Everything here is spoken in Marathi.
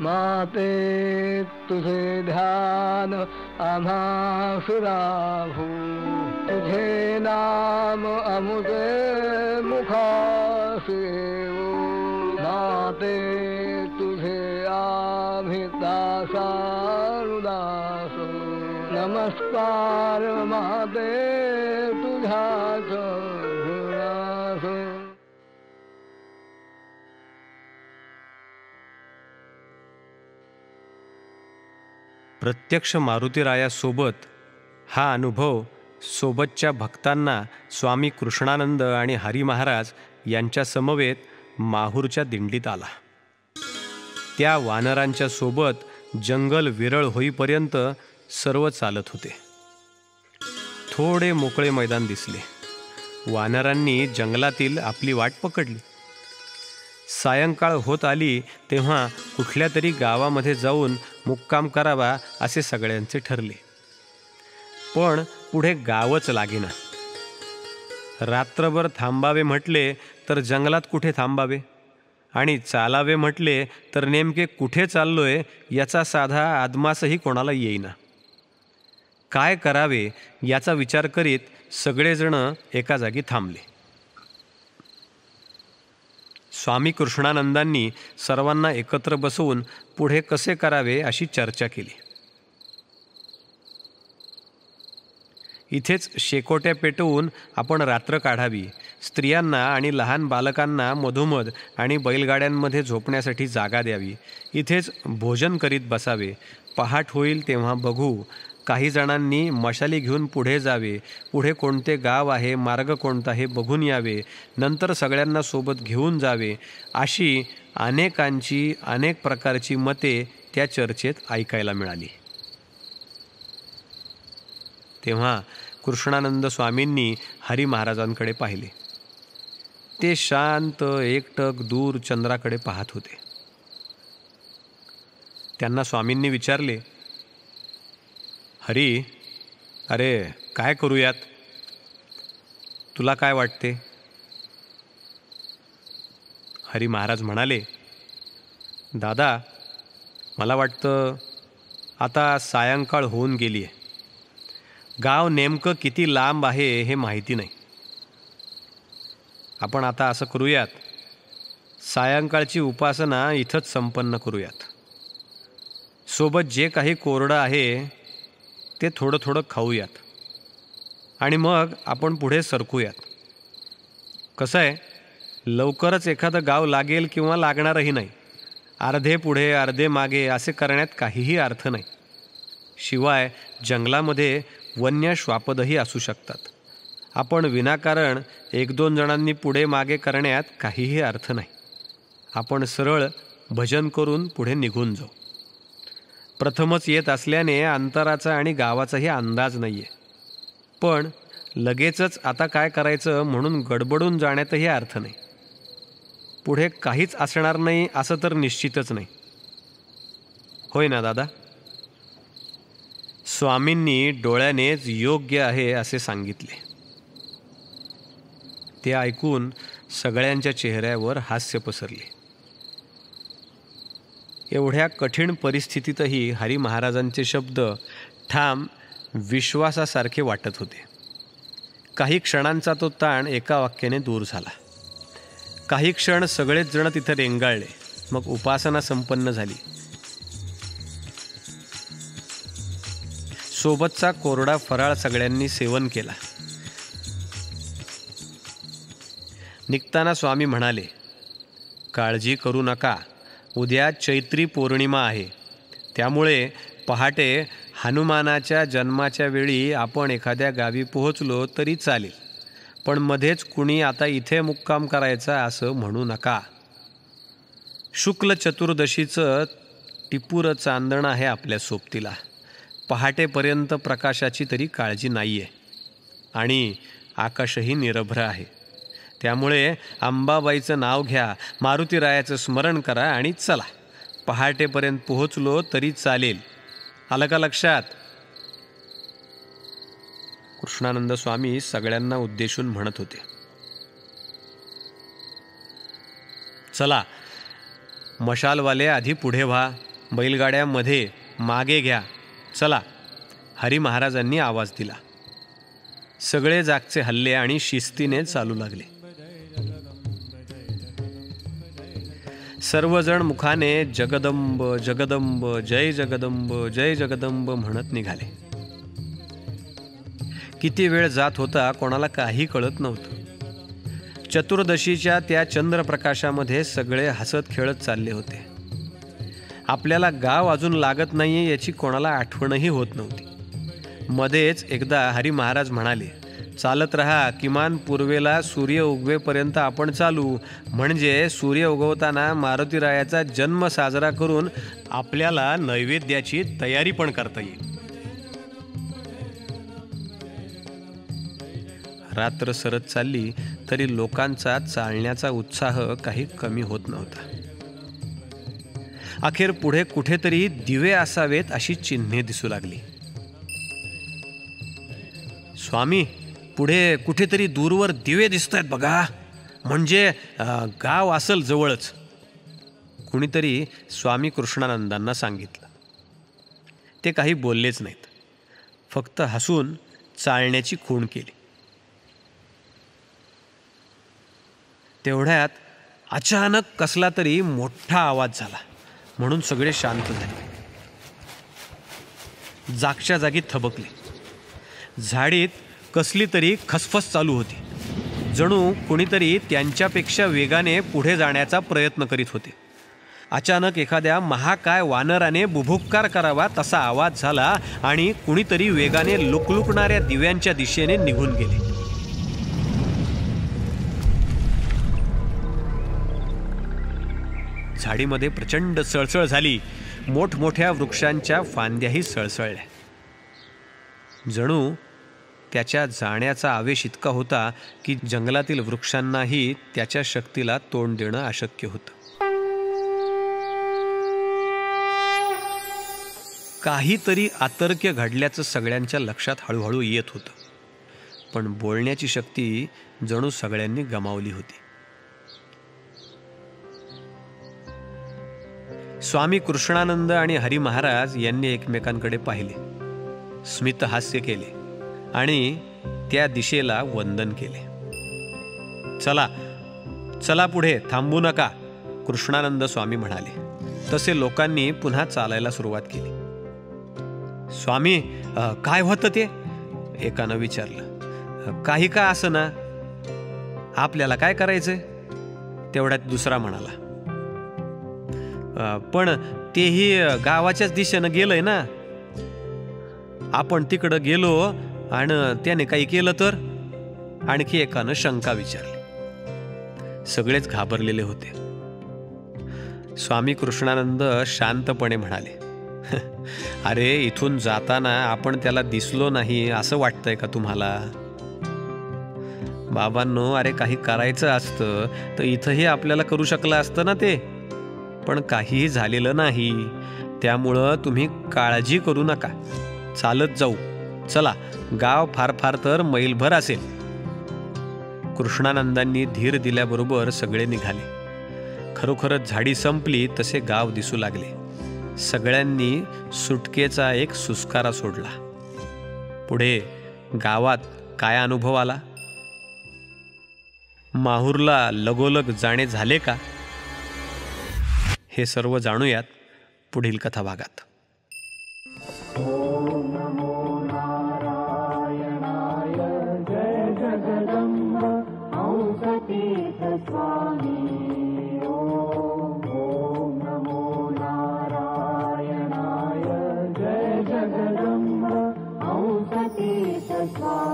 माते तुझे ध्यान आम्हा सुराभू, तुझे नाम अमुते मुखासे येऊ, माते तुझे आम्ही दासानुदास, नमस्कार माते तुझ्याच गुणास. प्रत्यक्ष मारुतीरायासोबत हा अनुभव सोबतच्या भक्तांना स्वामी कृष्णानंद आणि हरी महाराज यांच्या समवेत माहूरच्या दिंडीत आला. त्या वानरांच्या सोबत जंगल विरळ होईपर्यंत सर्व चालत होते. थोडे मोकळे मैदान दिसले. वानरांनी जंगलातील आपली वाट पकडली. सायंकाळ होत आली तेव्हा कुठल्या तरी गावामध्ये जाऊन मुक्काम करावा असे सगळ्यांचे ठरले. पण पुढे गावच लागेना. रात्रभर थांबावे म्हटले तर जंगलात कुठे थांबावे आणि चालावे म्हटले तर नेमके कुठे चाललोय याचा साधा आदमासही कोणाला येईना. काय करावे याचा विचार करीत सगळेजण एका जागी थांबले. स्वामी कृष्णानंदांनी सर्वांना एकत्र बसवून पुढे कसे करावे अशी चर्चा केली. इथेच शेकोट्या पेटवून आपण रात्र काढावी. स्त्रियांना आणि लहान बालकांना मधोमध आणि बैलगाड्यांमध्ये झोपण्यासाठी जागा द्यावी. इथेच भोजन करीत बसावे. पहाट होईल तेव्हा बघू. काही जणांनी मशाली घेऊन पुढे जावे. पुढे कोणते गाव आहे, मार्ग कोणता हे बघून यावे. नंतर सगळ्यांना सोबत घेऊन जावे. अशी अनेकांची अनेक प्रकारची मते त्या चर्चेत ऐकायला मिळाली. तेव्हा कृष्णानंद स्वामींनी हरी महाराजांकडे पाहिले. ते शांत एकटक दूर चंद्राकडे पाहत होते. त्यांना स्वामींनी विचारले, हरी, अरे काय करूयात? तुला काय वाटते? हरी महाराज म्हणाले, दादा, मला वाटतं आता सायंकाळ होऊन गेली आहे. गाव नेमकं किती लांब आहे हे माहिती नाही. आपण आता असं करूयात, सायंकाळची उपासना इथंच संपन्न करूयात. सोबत जे काही कोरडं आहे ते थोडं थोडं खाऊयात आणि मग आपण पुढे सरकूयात. कसं आहे, लवकरच एखादं गाव लागेल किंवा लागणारही नाही. अर्धे पुढे अर्धे मागे असे करण्यात काहीही अर्थ नाही. शिवाय जंगलामध्ये वन्य श्वापदही असू शकतात. आपण विनाकारण 1-2 जणांनी पुढे मागे करण्यात काहीही अर्थ नाही. आपण सरळ भजन करून पुढे निघून जाऊ. प्रथमच येत असल्याने अंतराचा आणि गावाचाही अंदाज नाही आहे. पण लगेचच आता काय करायचं म्हणून गडबडून जाण्यातही अर्थ नाही. पुढे काहीच असणार नाही असं तर निश्चितच नाही. होय ना दादा? स्वामींनी डोळ्यानेच योग्य आहे असे सांगितले. ते ऐकून सगळ्यांच्या चेहऱ्यावर हास्य पसरले. एवढ्या कठीण परिस्थितीतही हरी महाराजांचे शब्द ठाम विश्वासासारखे वाटत होते. काही क्षणांचा तो ताण एका वाक्याने दूर झाला. काही क्षण सगळेच जण तिथे रेंगाळले. मग उपासना संपन्न झाली. सोबतचा कोरडा फराळ सगळ्यांनी सेवन केला. निघताना स्वामी म्हणाले, काळजी करू नका, उद्या चैत्री पौर्णिमा आहे. त्यामुळे पहाटे हनुमानाच्या जन्माच्या वेळी आपण एखाद्या गावी पोहोचलो तरी चालेल. पण मध्येच कुणी आता इथे मुक्काम करायचा असं म्हणू नका. शुक्ल चतुर्दशीचं टिपूर चांदणं आहे आपल्या सोबतीला. पहाटेपर्यंत प्रकाशाची तरी काळजी नाही आहे आणि आकाशही निरभ्र आहे. त्यामुळे अंबाबाईचं नाव घ्या, मारुतीरायाचं स्मरण करा आणि चला. पहाटेपर्यंत पोहोचलो तरी चालेल. आलं का लक्षात? कृष्णानंद स्वामी सगळ्यांना उद्देशून म्हणत होते. चला, मशालवाले आधी पुढे व्हा, बैलगाड्यामध्ये मागे घ्या, चला, हरी महाराजांनी आवाज दिला. सगळे जागचे हल्ले आणि शिस्तीने चालू लागले. सर्वजण मुखाने जगदंब जगदंब जय जगदंब जय जगदंब म्हणत निघाले. किती वेळ जात होता कोणाला काही कळत नव्हतं. चतुर्दशीच्या त्या चंद्रप्रकाशामध्ये सगळे हसत खेळत चालले होते. आपल्याला गाव अजून लागत नाहीये याची कोणाला आठवणही होत नव्हती. मध्येच एकदा हरी महाराज म्हणाले, चालत रहा, किमान पूर्वेला सूर्य उगवेपर्यंत आपण चालू, म्हणजे सूर्य उगवताना मारुतीरायाचा जन्म साजरा करून आपल्याला नैवेद्याची तयारी पण करता येईल. रात्र सरत चालली तरी लोकांचा चालण्याचा उत्साह काही कमी होत नव्हता. अखेर पुढे कुठेतरी दिवे असावेत अशी चिन्हे दिसू लागली. स्वामी, पुढे कुठेतरी दूरवर दिवे दिसत आहेत बघा, म्हणजे गाव असेल जवळच, कुणीतरी स्वामी कृष्णानंदांना सांगितलं. ते काही बोललेच नाहीत, फक्त हसून चालण्याची खूण केली. तेवढ्यात अचानक कसला तरी मोठा आवाज झाला, म्हणून सगळे शांत झाले. जागच्या जागी थबकले. झाडीत कसली तरी खसफस चालू होती. जणू कुणीतरी त्यांच्यापेक्षा वेगाने पुढे जाण्याचा प्रयत्न करीत होते. अचानक एखाद्या महाकाय वानराने बुभुक्कार करावा तसा आवाज झाला आणि कुणीतरी वेगाने लुकलुकणाऱ्या दिव्यांच्या दिशेने निघून गेले. झाडीमध्ये प्रचंड सळसळ झाली. मोठमोठ्या वृक्षांच्या फांद्याही सळसळल्या. जणू त्याच्या जाण्याचा आवेश इतका होता की जंगलातील वृक्षांनाही त्याच्या शक्तीला तोंड देणं अशक्य होतं. काहीतरी अतर्क्य घडल्याचं सगळ्यांच्या लक्षात हळूहळू येत होतं, पण बोलण्याची शक्ती जणू सगळ्यांनी गमावली होती. स्वामी कृष्णानंद आणि हरी महाराज यांनी एकमेकांकडे पाहिले, स्मित हास्य केले आणि त्या दिशेला वंदन केले. चला चला, पुढे थांबू नका, कृष्णानंद स्वामी म्हणाले. तसे लोकांनी पुन्हा चालायला सुरुवात केली. स्वामी, काय होतं ते? एकानं विचारलं. काही का असं ना, आपल्याला काय करायचंय? तेवढ्यात दुसरा म्हणाला, पण तेही गावाच्याच दिशेनं गेलंय ना, आपण तिकडं गेलो आणि त्याने काही केलं तर? आणखी एकानं शंका विचारली. सगळेच घाबरलेले होते. स्वामी कृष्णानंद शांतपणे म्हणाले, अरे, इथून जाताना आपण त्याला दिसलो नाही असं वाटतंय का तुम्हाला? बाबांनो, अरे काही करायचं असतं तर इथंही आपल्याला करू शकलं असतं ना ते, पण काहीही झालेलं नाही. त्यामुळं तुम्ही काळजी करू नका, चालत जाऊ. चला, गाव फार फार तर मैलभर असेल. कृष्णानंदांनी धीर दिल्याबरोबर सगळे निघाले. खरोखरच झाडी संपली तसे गाव दिसू लागले. सगळ्यांनी सुटकेचा एक सुस्कारा सोडला. पुढे गावात काय अनुभव आला? माहूरला लगोलग जाणे झाले का? हे सर्व जाणूयात पुढील कथाभागात. Swami.